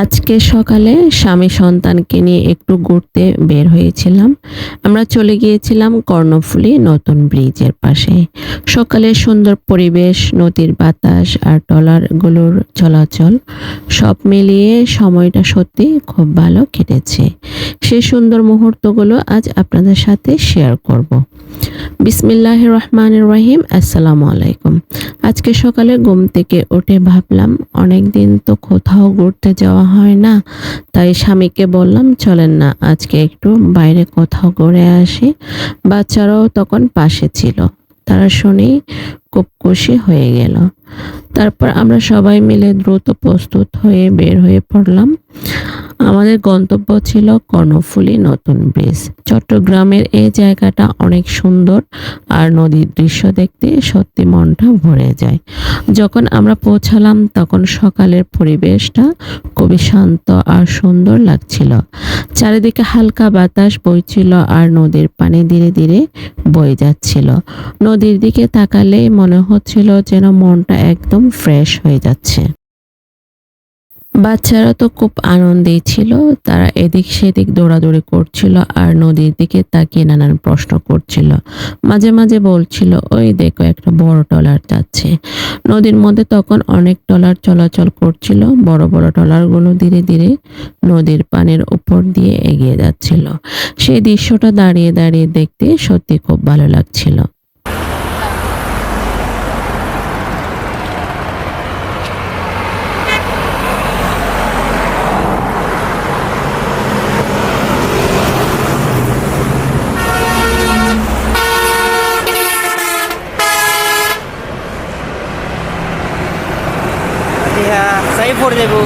আজকে সকালে স্বামী সন্তানকে নিয়ে একটু ঘুরতে বের হয়েছিলাম। আমরা চলে গিয়েছিলাম কর্ণফুলী নতুন ব্রিজের পাশে। সকালের সুন্দর পরিবেশ, নদীর বাতাস আর ট্রলারগুলোর চলাচল সব মিলিয়ে সময়টা সত্যি খুব ভালো কেটেছে। সেই সুন্দর মুহূর্তগুলো আজ আপনাদের সাথে শেয়ার করব। বিসমিল্লাহির রহমানির রহিম। আসসালামু আলাইকুম। আজকে সকালে ঘুম থেকে উঠে ভাবলাম অনেকদিন তো কোথাও ঘুরতে যাওয়া হয় না, তাই স্বামীকে বললাম চলেন না আজকে একটু বাইরে কোথাও ঘুরে আসি। বাচ্চারাও তখন পাশে ছিল, তারা শুনেই খুব খুশি হয়ে গেল। তারপর আমরা সবাই মিলে দ্রুত প্রস্তুত হয়ে বের হয়ে পড়লাম। আমাদের গন্তব্য ছিল কর্ণফুলী নতুন ব্রিজ। চট্টগ্রামের এই জায়গাটা অনেক সুন্দর আর নদীর দৃশ্য দেখতে সত্যি মনটা ভরে যায়। যখন আমরা পৌঁছালাম তখন সকালের পরিবেশটা খুবই শান্ত আর সুন্দর লাগছিল। চারিদিকে হালকা বাতাস বইছিল আর নদীর পানি ধীরে ধীরে বয়ে যাচ্ছিল। নদীর দিকে তাকালে মনে হচ্ছিল যেন মনটা একদম ফ্রেশ হয়ে যাচ্ছে। বাচ্চারা তো খুব আনন্দেই ছিল। তারা এদিক সেদিক দৌড়াদৌড়ি করছিল আর নদীর দিকে তাকিয়ে নানান প্রশ্ন করছিল। মাঝে মাঝে বলছিল, ওই দেখো একটা বড় ট্রলার যাচ্ছে। নদীর মধ্যে তখন অনেক ট্রলার চলাচল করছিল। বড় বড় ট্রলারগুলো ধীরে ধীরে নদীর পানির উপর দিয়ে এগিয়ে যাচ্ছিল। সেই দৃশ্যটা দাঁড়িয়ে দাঁড়িয়ে দেখতে সত্যি খুব ভালো লাগছিল। Iya, saya pur deh bu.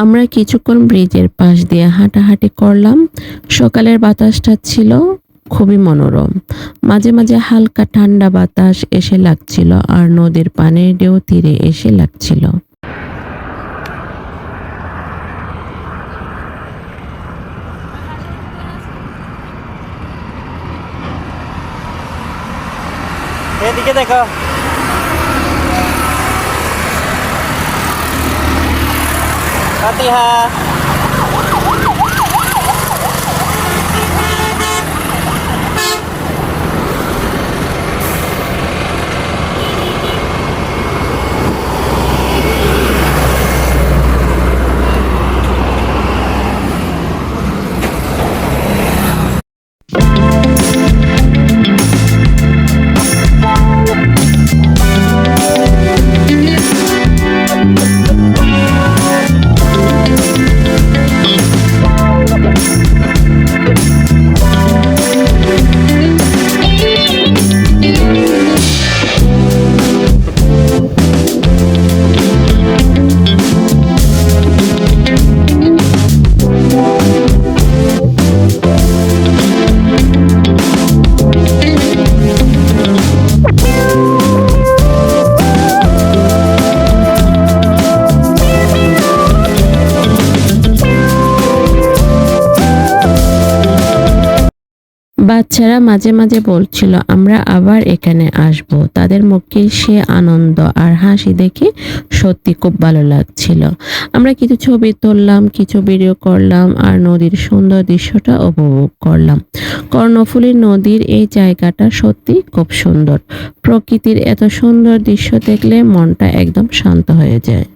আমরা কিছুক্ষণ ব্রিজের পাশ দিয়ে হাঁটাহাঁটি করলাম। সকালের বাতাসটা ছিল খুবই মনোরম। মাঝে মাঝে হালকা ঠান্ডা বাতাস এসে লাগছিল আর নদীর পানির ঢেউ তীরে এসে লাগছিল। Edik দেখো Fatihah. বাচ্চারা মাঝে মাঝে বলছিল আমরা আবার এখানে আসব। তাদের মুখে সে আনন্দ আর হাসি দেখে সত্যি খুব ভালো লাগছিল। আমরা কিছু ছবি তুললাম, কিছু ভিডিও করলাম আর নদীর সুন্দর দৃশ্যটা উপভোগ করলাম। কর্ণফুলী নদীর এই জায়গাটা সত্যি খুব সুন্দর। প্রকৃতির এত সুন্দর দৃশ্য দেখলে মনটা একদম শান্ত হয়ে যায়।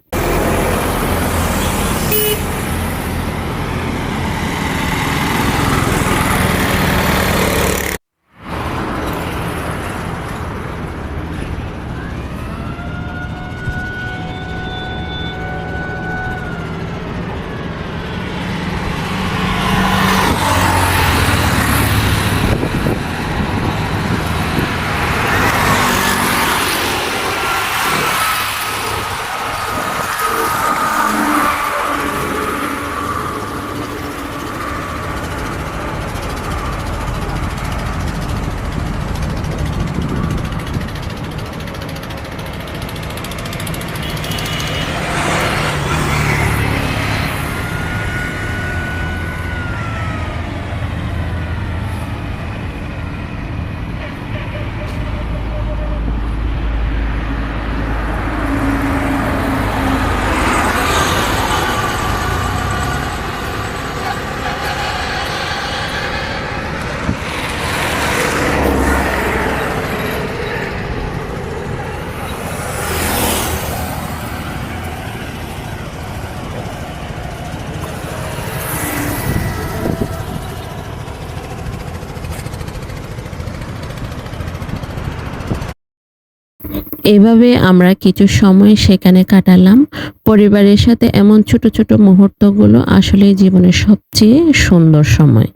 এভাবে আমরা কিছু সময় সেখানে কাটালাম। পরিবারের সাথে এমন ছোট, ছোট মুহূর্তগুলো আসলেই জীবনের সবচেয়ে সুন্দর সময়।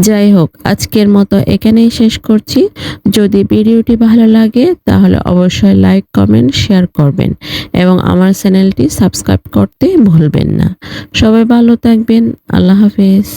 যাই হোক, আজকের মতো এখানেই শেষ করছি। যদি ভিডিওটি ভালো লাগে তাহলে অবশ্যই লাইক, কমেন্ট, শেয়ার করবেন এবং আমার চ্যানেলটি সাবস্ক্রাইব করতে ভুলবেন না। সবাই ভালো থাকবেন। আল্লাহ হাফেজ।